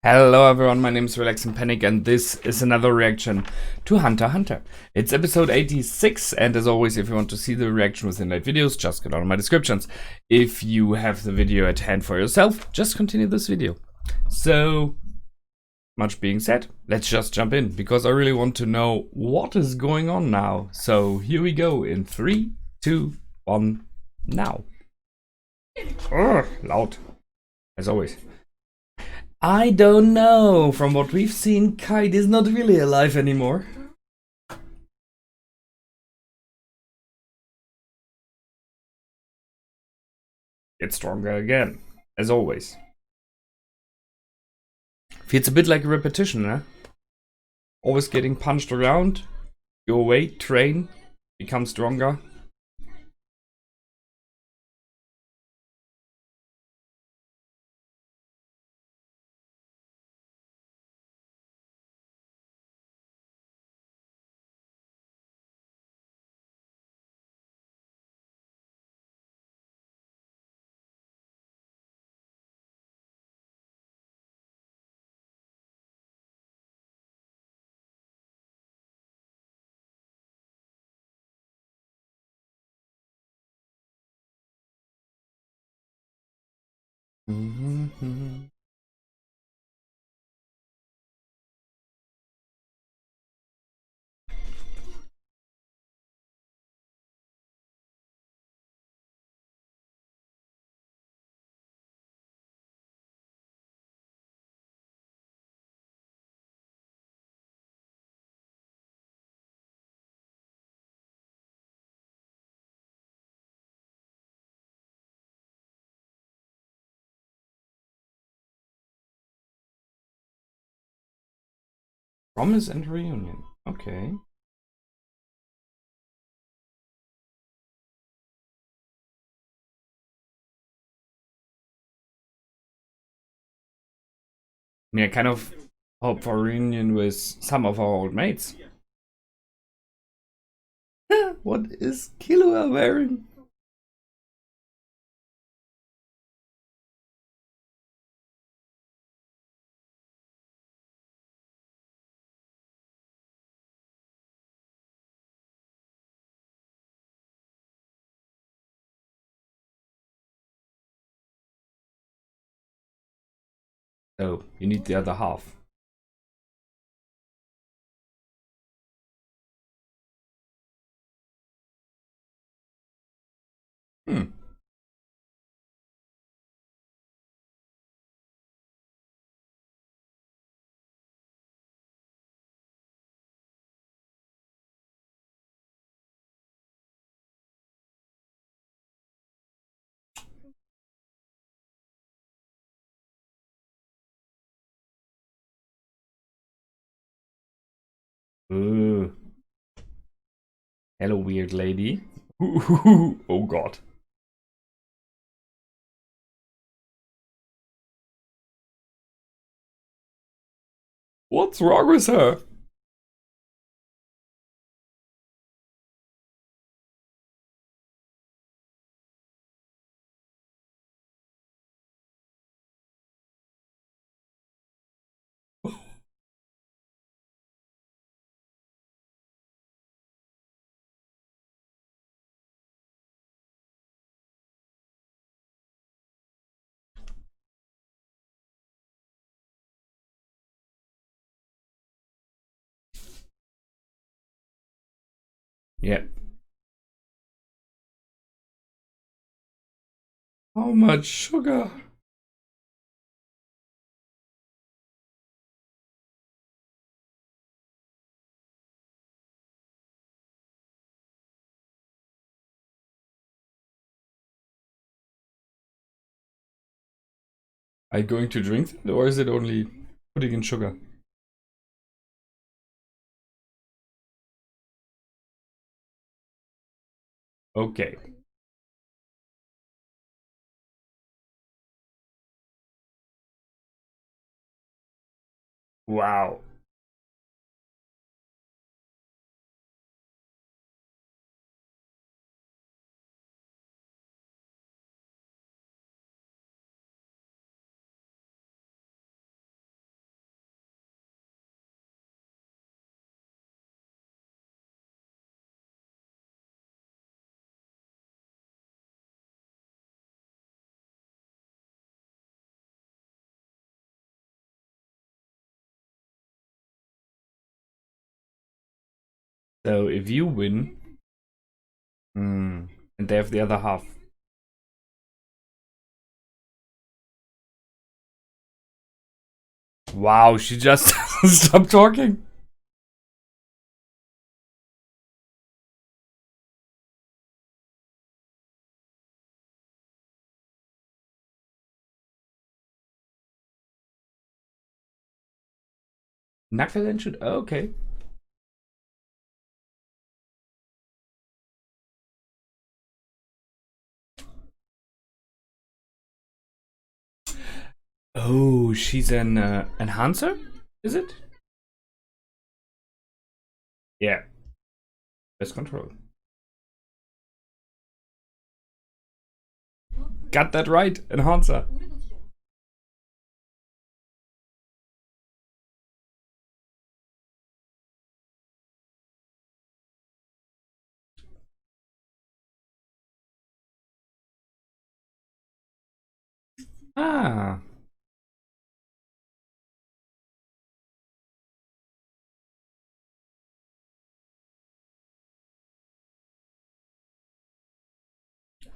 Hello everyone, my name is Relax and Panic and this is another reaction to Hunter x Hunter. It's episode 86 and as always, if you want to see the reaction with inlayed videos, just go down in my descriptions. If you have the video at hand for yourself, just continue this video. So, much being said, let's just jump in because I really want to know what is going on now. So here we go in 3, 2, 1, now. Urgh, loud, as always. I don't know. From what we've seen, Kite is not really alive anymore. Gets stronger again, as always. Feels a bit like a repetition, huh? Always getting punched around. Go away, train, become stronger. Promise and reunion. Okay. I mean, I kind of hope for a reunion with some of our old mates. What is Killua wearing? Oh, you need the other half. Hmm. Ooh. Hello, weird lady. Oh god. What's wrong with her? Yeah. How much sugar? Are you going to drink it or is it only putting in sugar? Okay. Wow. So if you win, and they have the other half. Wow, she just doesn't stop talking. Knuckle should. Oh, okay. Oh, she's an enhancer, is it? Yeah. Best control. Got that right, enhancer. Ah.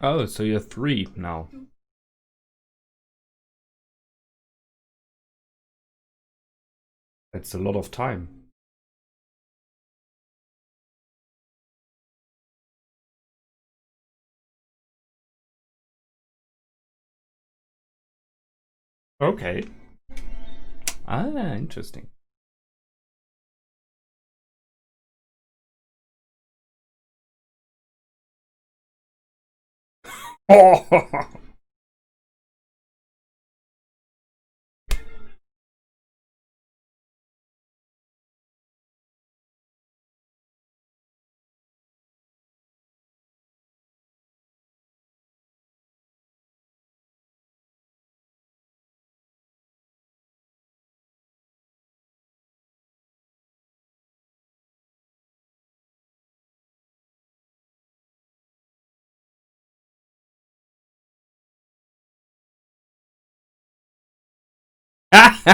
Oh, so you're 3 now. That's a lot of time. Okay. Ah, interesting. Oh.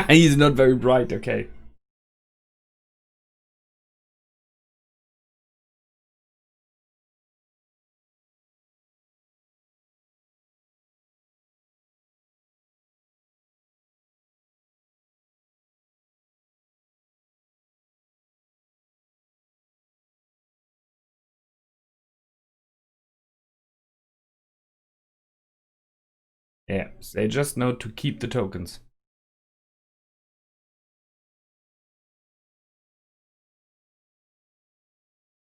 He's not very bright, okay. Yeah, they just know to keep the tokens.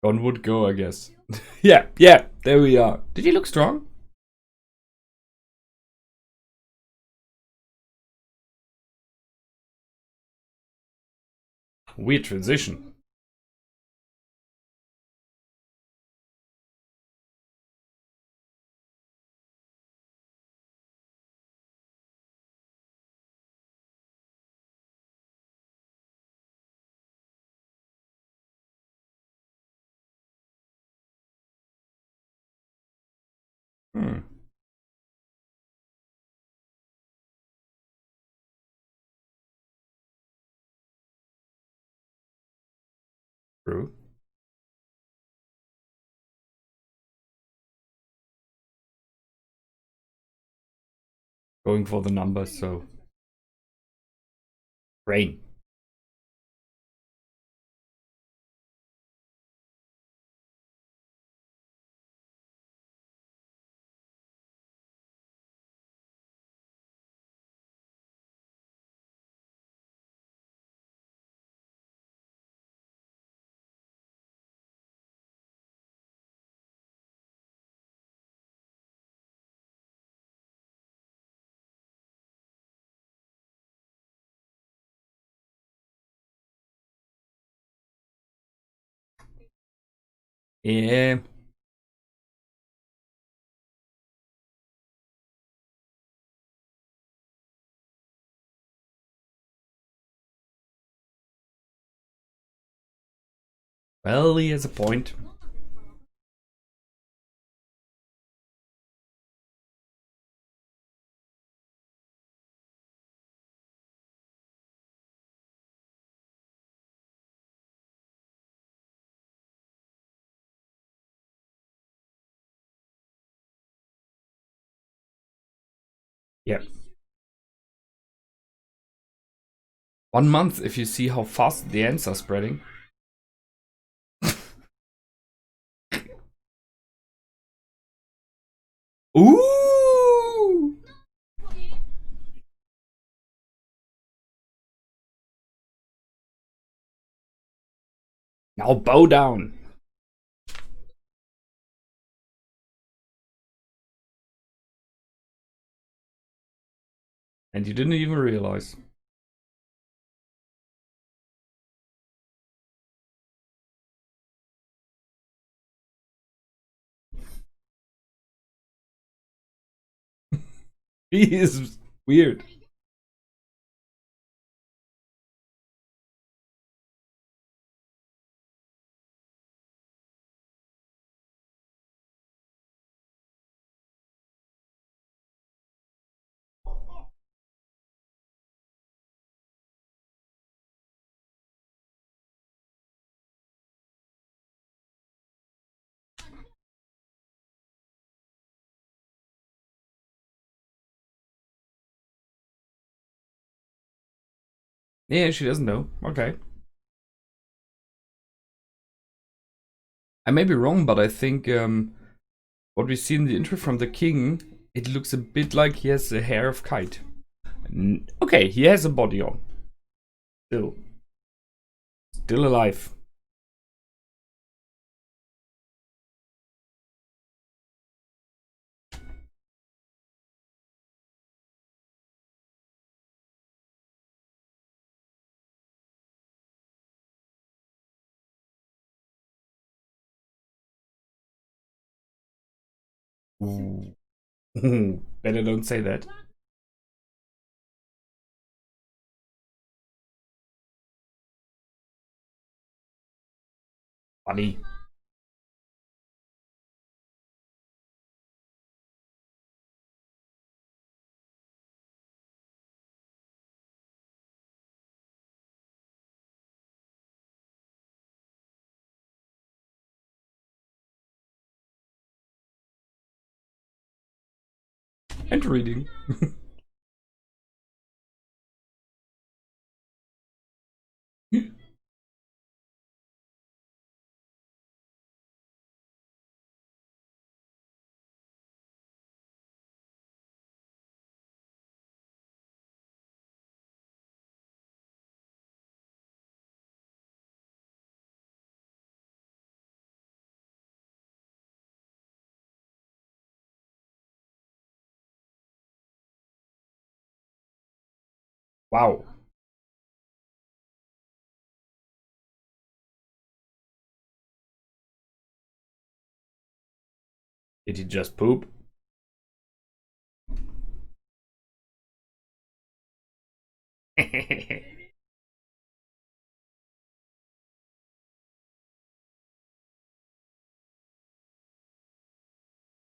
One would go, I guess. Yeah, yeah, there we are. Did he look strong? Weird transition. Hmm. True. Going for the numbers, so. Rain. Yeah. Well, he has a point. Yep. 1 month if you see how fast the ants are spreading. Ooh! Now bow down. And you didn't even realize. He is weird. Yeah, she doesn't know. Okay. I may be wrong, but I think what we see in the intro from the king, it looks a bit like he has the hair of Kite. Okay, he has a body on. Still. Still alive. Ooh. Better don't say that. Funny. And reading. Wow. Did he just poop?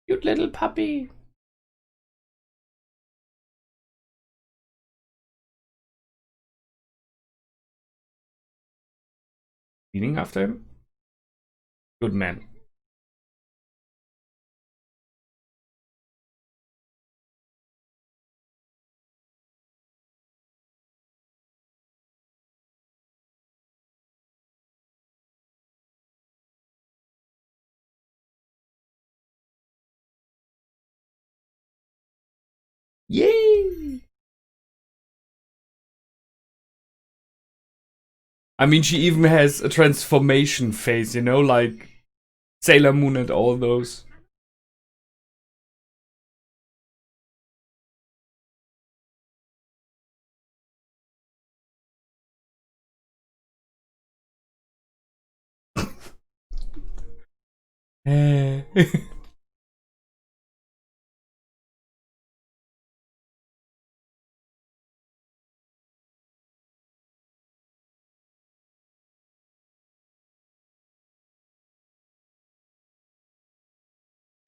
Cute little puppy. Cleaning after him? Good man. Yay! I mean, she even has a transformation phase, you know, like Sailor Moon and all those.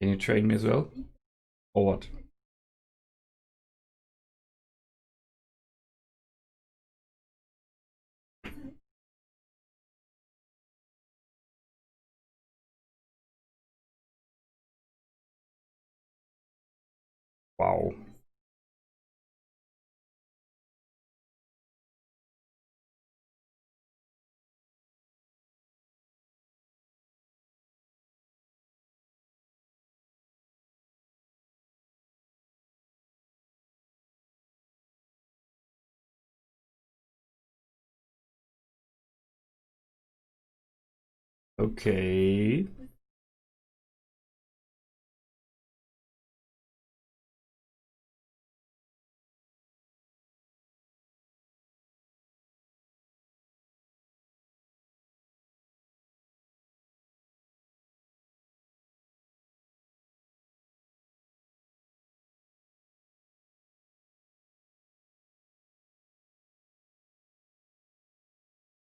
Can you train me as well? Or what? Wow. Okay.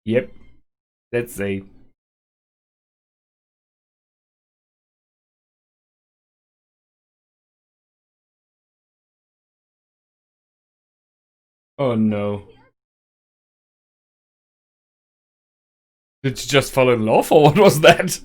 Yep. Let's say. Oh no. Did you just fall in love or what was that?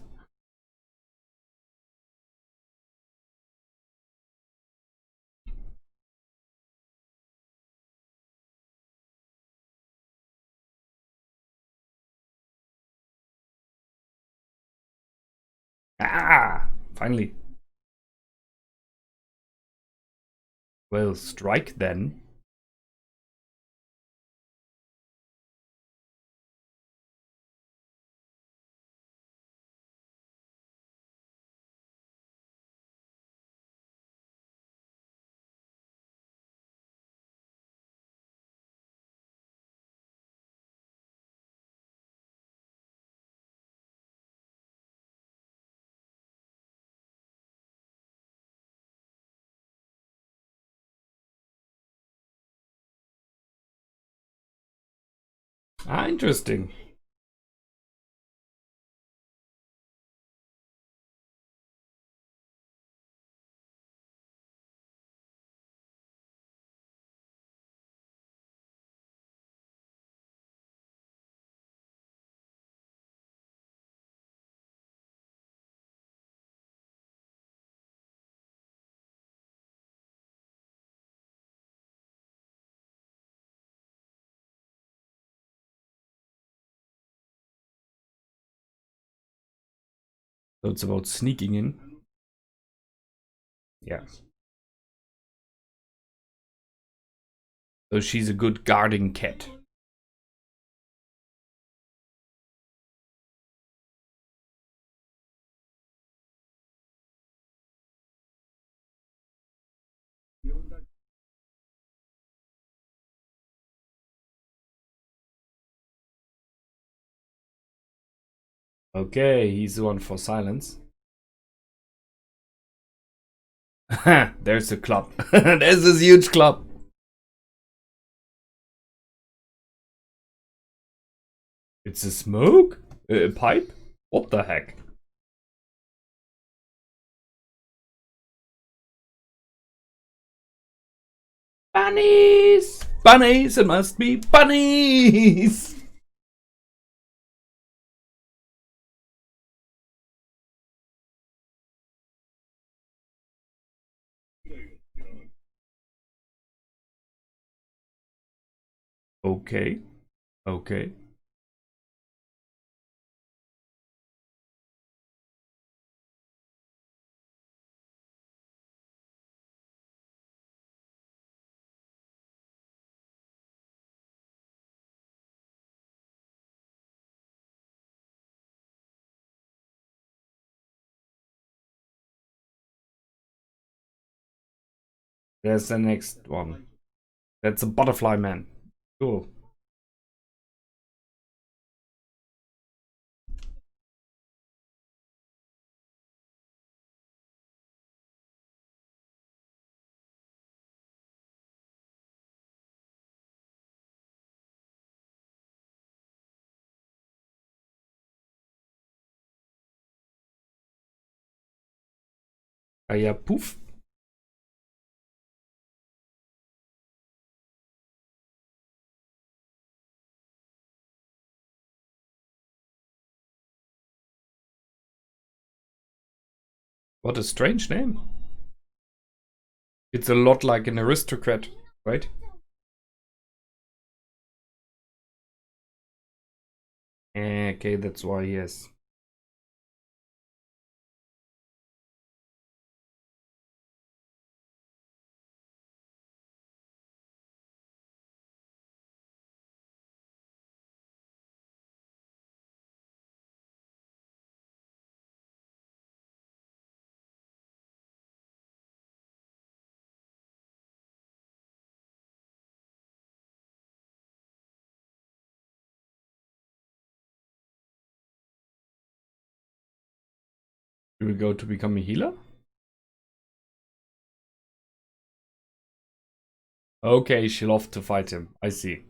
Ah, finally. Well, strike then. Ah, interesting. So it's about sneaking in. Yeah. So she's a good guarding cat. Okay, he's the one for silence. There's the club. There's this huge club. It's a smoke? A pipe? What the heck? Bunnies! Bunnies! It must be bunnies! Okay. Okay. There's the next one. That's a butterfly man. Cool. Ah ja, poof. What a strange name. It's a lot like an aristocrat, right? Okay, that's why, yes. You will go to become a healer? Okay, she'll off to fight him. I see.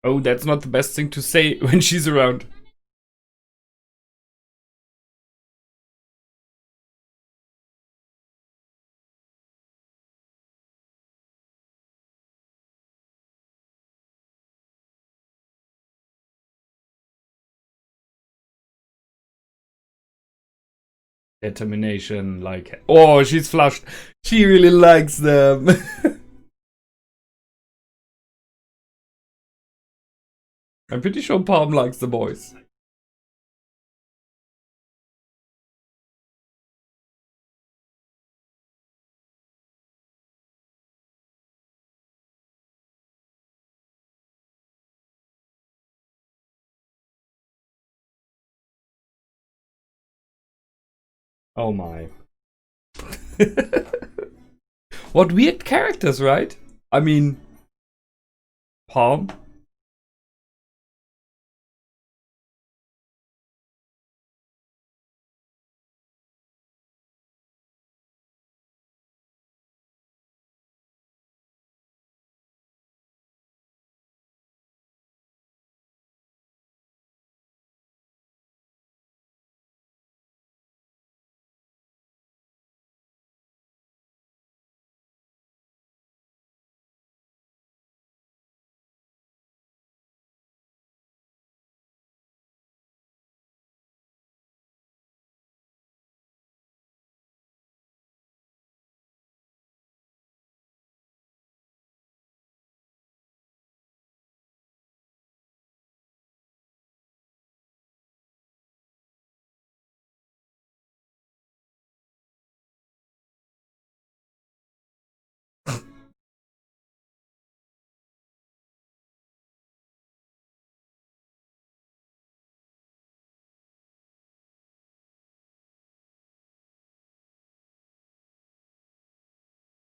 Oh, that's not the best thing to say when she's around. Determination, like... Oh, she's flushed. She really likes them. I'm pretty sure Palm likes the boys. Oh my. What weird characters, right? I mean... Palm?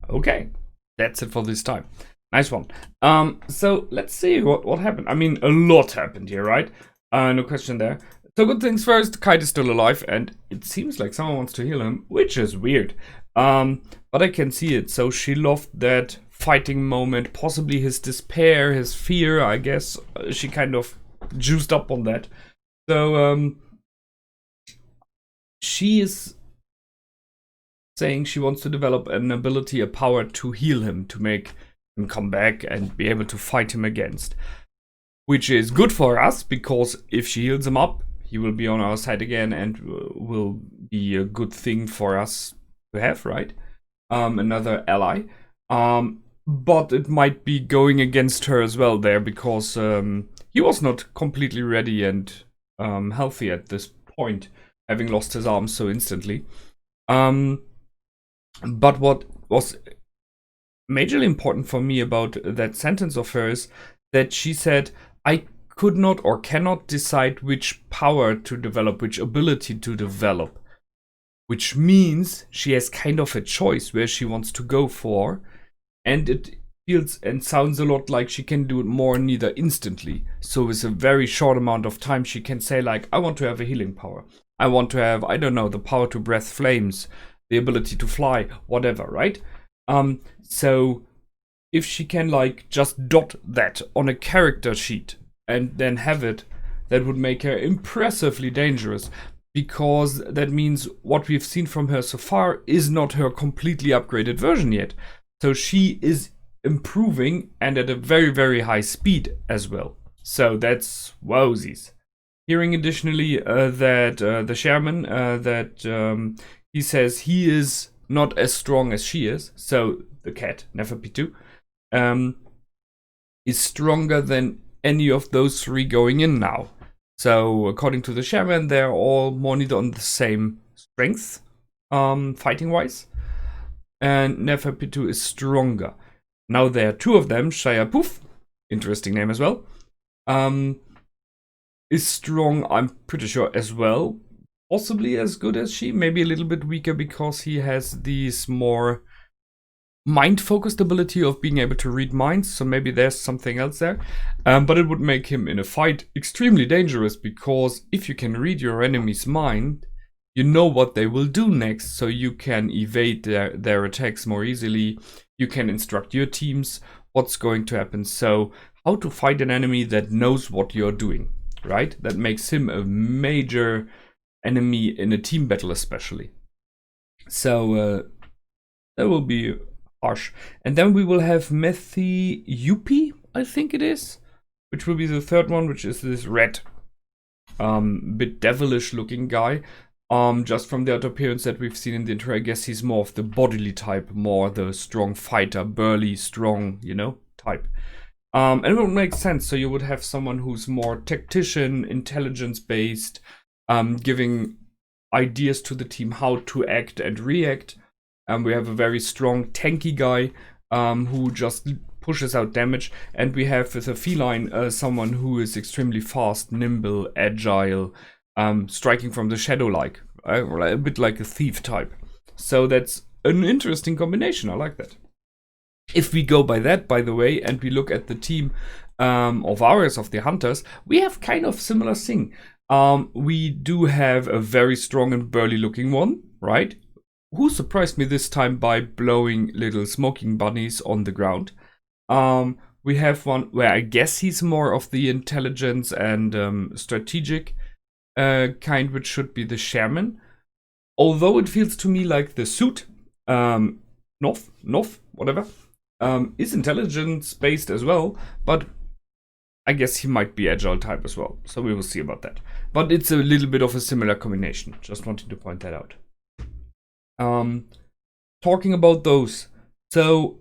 Okay, that's it for this time. Nice one. So let's see what happened. I mean, a lot happened here, right? No question there. So good things first, Kite is still alive, and it seems like someone wants to heal him, which is weird. But I can see it. So she loved that fighting moment, possibly his despair, his fear, I guess. She kind of juiced up on that. So she is saying she wants to develop an ability, a power to heal him, to make him come back and be able to fight him against. Which is good for us, because if she heals him up, he will be on our side again and will be a good thing for us to have, right? Another ally. But it might be going against her as well there, because he was not completely ready and healthy at this point, having lost his arm so instantly. But what was majorly important for me about that sentence of hers, that she said, I could not or cannot decide which power to develop, which ability to develop. Which means she has kind of a choice where she wants to go for. And it feels and sounds a lot like she can do it more neither instantly. So with a very short amount of time, she can say like, I want to have a healing power. I want to have, I don't know, the power to breath flames, the ability to fly, whatever, right? So if she can like just dot that on a character sheet and then have it, that would make her impressively dangerous, because that means what we've seen from her so far is not her completely upgraded version yet. So she is improving, and at a very, very high speed as well. So that's wowsies. Hearing additionally that the Sherman, he says he is not as strong as she is. So the cat, Neferpitu, is stronger than any of those three going in now. So according to the Shaman, they're all more or neither on the same strength, fighting wise. And Neferpitu is stronger. Now there are two of them, Shia Poof interesting name as well. Is strong, I'm pretty sure, as well. Possibly as good as she, maybe a little bit weaker because he has these more mind-focused ability of being able to read minds, so maybe there's something else there. But it would make him in a fight extremely dangerous, because if you can read your enemy's mind, you know what they will do next, so you can evade their attacks more easily. You can instruct your teams what's going to happen. So how to fight an enemy that knows what you're doing, right? That makes him a major enemy in a team battle especially. So that will be harsh. And then we will have MyAnimeList, I think it is, which will be the third one, which is this red, bit devilish looking guy. Just from the outer appearance that we've seen in the intro, I guess he's more of the bodily type, more the strong fighter, burly, strong, you know, type. And it would make sense. So you would have someone who's more tactician, intelligence-based, giving ideas to the team how to act and react. We have a very strong tanky guy who just pushes out damage. And we have with a feline someone who is extremely fast, nimble, agile, striking from the shadow like, a bit like a thief type. So that's an interesting combination. I like that. If we go by that, by the way, and we look at the team of ours, of the hunters, we have kind of similar thing. We do have a very strong and burly looking one, right? Who surprised me this time by blowing little smoking bunnies on the ground. We have one where I guess he's more of the intelligence and strategic kind, which should be the shaman. Although it feels to me like the suit, Nof, whatever, is intelligence based as well, but I guess he might be agile type as well. So we will see about that. But it's a little bit of a similar combination. Just wanted to point that out. Talking about those, so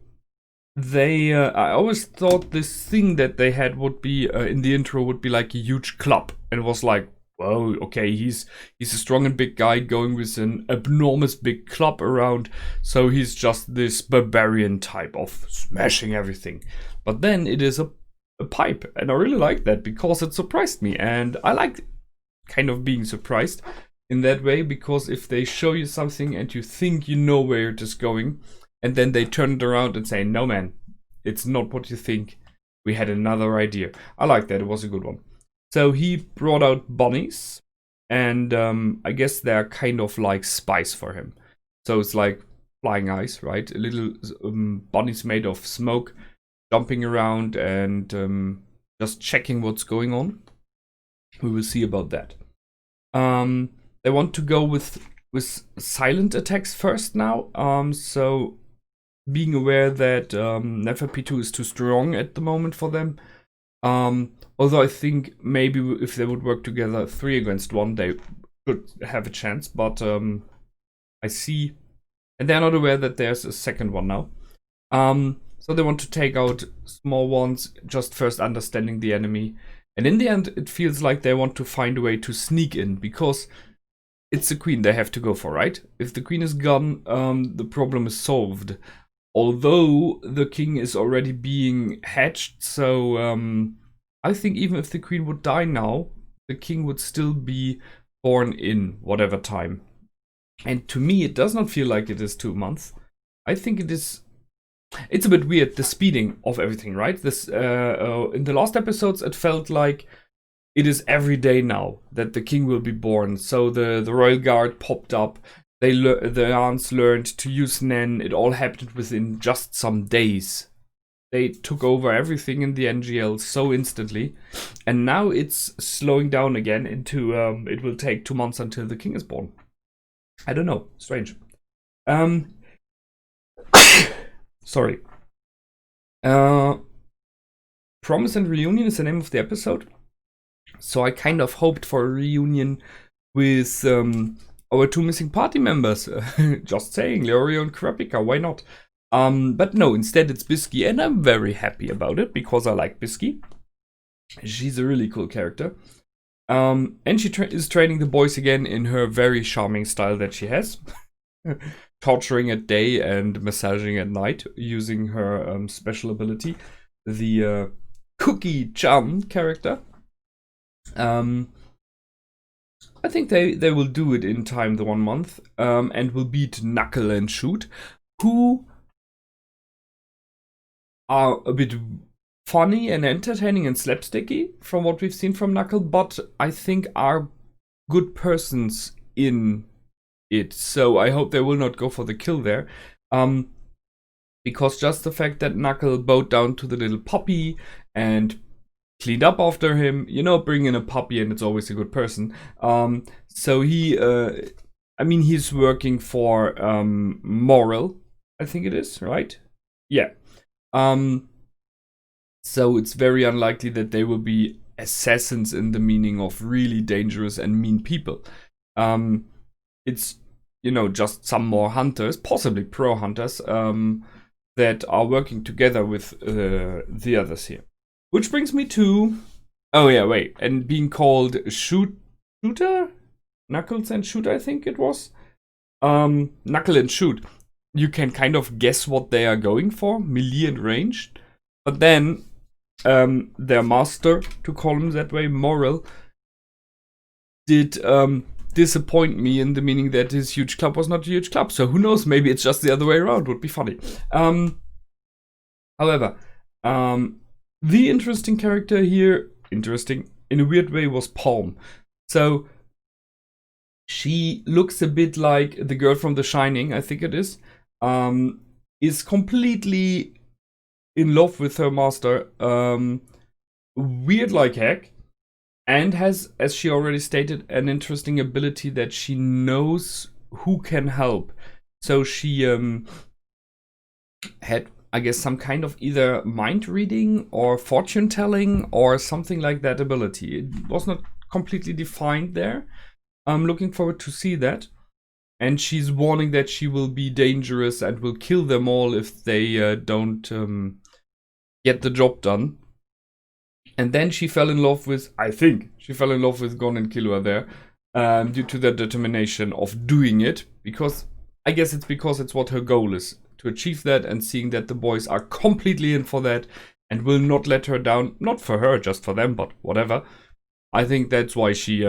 they, I always thought this thing that they had would be in the intro would be like a huge club, and it was like, whoa, okay, he's a strong and big guy going with an enormous big club around, so he's just this barbarian type of smashing everything. But then it is a pipe, and I really like that because it surprised me, and I like kind of being surprised in that way, because if they show you something and you think you know where it is going, and then they turn it around and say, no man, it's not what you think, we had another idea. I like that, it was a good one. So he brought out bunnies, and I guess they're kind of like spies for him. So it's like flying eyes, right? A little bunnies made of smoke, jumping around and just checking what's going on. We will see about that. They want to go with silent attacks first now. So being aware that Neferpitou is too strong at the moment for them. Although I think maybe if they would work together 3 against 1, they could have a chance. But I see, and they're not aware that there's a second one now. So they want to take out small ones, just first understanding the enemy. And in the end, it feels like they want to find a way to sneak in, because it's the queen they have to go for, right? If the queen is gone, the problem is solved. Although the king is already being hatched, so I think even if the queen would die now, the king would still be born in whatever time. And to me, it does not feel like it is 2 months. I think it is. It's a bit weird, the speeding of everything, right? This in the last episodes, it felt like it is every day now that the king will be born. So the royal guard popped up. The aunts learned to use Nen. It all happened within just some days. They took over everything in the NGL so instantly. And now it's slowing down again into it will take 2 months until the king is born. I don't know. Strange. Sorry. Promise and Reunion is the name of the episode. So I kind of hoped for a reunion with our 2 missing party members. Just saying, Leorio and Kurapika, why not? But no, instead it's Bisky, and I'm very happy about it because I like Bisky. She's a really cool character. And she is training the boys again in her very charming style that she has. Torturing at day and massaging at night using her special ability, the Cookie-chan character. I think they will do it in time, the 1 month, and will beat Knuckle and Shoot, who are a bit funny and entertaining and slapsticky from what we've seen from Knuckle, but I think are good persons in it. So I hope they will not go for the kill there. Because just the fact that Knuckle bowed down to the little puppy and cleaned up after him, you know, bring in a puppy and it's always a good person. So he, I mean, he's working for Moral, I think it is, right? Yeah. So it's very unlikely that they will be assassins in the meaning of really dangerous and mean people. It's, you know, just some more hunters, possibly pro hunters, that are working together with the others here. Which brings me to, oh yeah, wait, and being called Shooter? Knuckles and Shoot, I think it was. Knuckle and Shoot. You can kind of guess what they are going for, melee and ranged. But then, their master, to call him that way, Moral, did disappoint me in the meaning that his huge club was not a huge club. So who knows, maybe it's just the other way around, would be funny. However, the interesting character here, interesting in a weird way, was Palm. So she looks a bit like the girl from The Shining, I think it is completely in love with her master, weird like heck, and has, as she already stated, an interesting ability that she knows who can help. So she had, I guess, some kind of either mind reading or fortune telling or something like that ability. It was not completely defined there. I'm looking forward to see that. And she's warning that she will be dangerous and will kill them all if they don't get the job done. And then she fell in love with, I think, she fell in love with Gon and Killua there, due to their determination of doing it. Because, I guess it's because it's what her goal is, to achieve that, and seeing that the boys are completely in for that and will not let her down. Not for her, just for them, but whatever. I think that's why she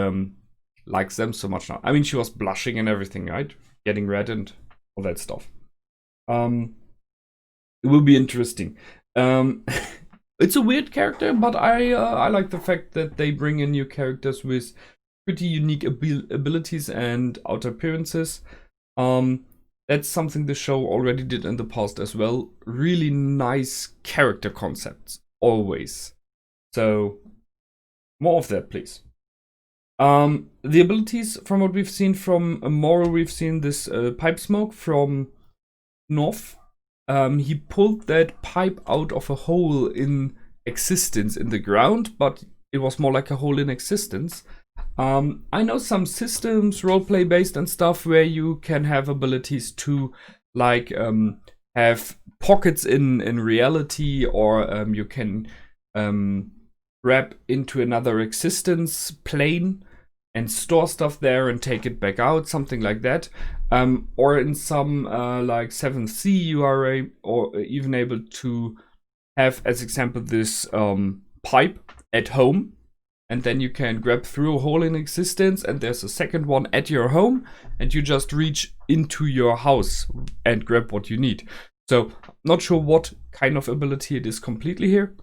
likes them so much now. I mean, she was blushing and everything, right? Getting red and all that stuff. It will be interesting. It's a weird character, but I like the fact that they bring in new characters with pretty unique abilities and outer appearances. That's something the show already did in the past as well. Really nice character concepts, always. So, more of that, please. The abilities, from what we've seen from Moral, we've seen this pipe smoke from North. He pulled that pipe out of a hole in existence in the ground, but it was more like a hole in existence. I know some systems, roleplay based and stuff, where you can have abilities to, like, have pockets in reality, or you can grab into another existence plane and store stuff there and take it back out, something like that. Or in some like 7th Sea, you are even able to have, as example, this pipe at home, and then you can grab through a hole in existence, and there's a second one at your home, and you just reach into your house and grab what you need. So, not sure what kind of ability it is completely here,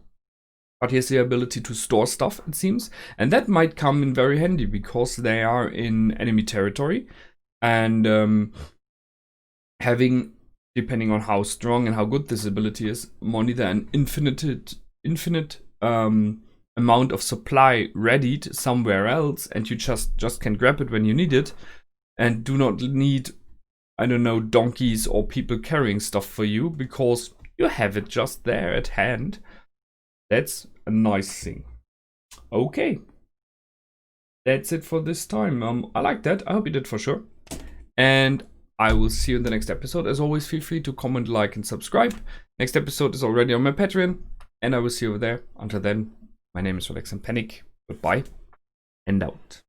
but here's the ability to store stuff, it seems. And that might come in very handy because they are in enemy territory. And having, depending on how strong and how good this ability is, more neither an infinite amount of supply readied somewhere else, and you just can grab it when you need it, and do not need, I don't know, donkeys or people carrying stuff for you, because you have it just there at hand. That's a nice thing. Okay. That's it for this time. I like that. I hope you did for sure. And I will see you in the next episode. As always, feel free to comment, like, and subscribe. Next episode is already on my Patreon, and I will see you over there. Until then, my name is weeeiird. Goodbye and out.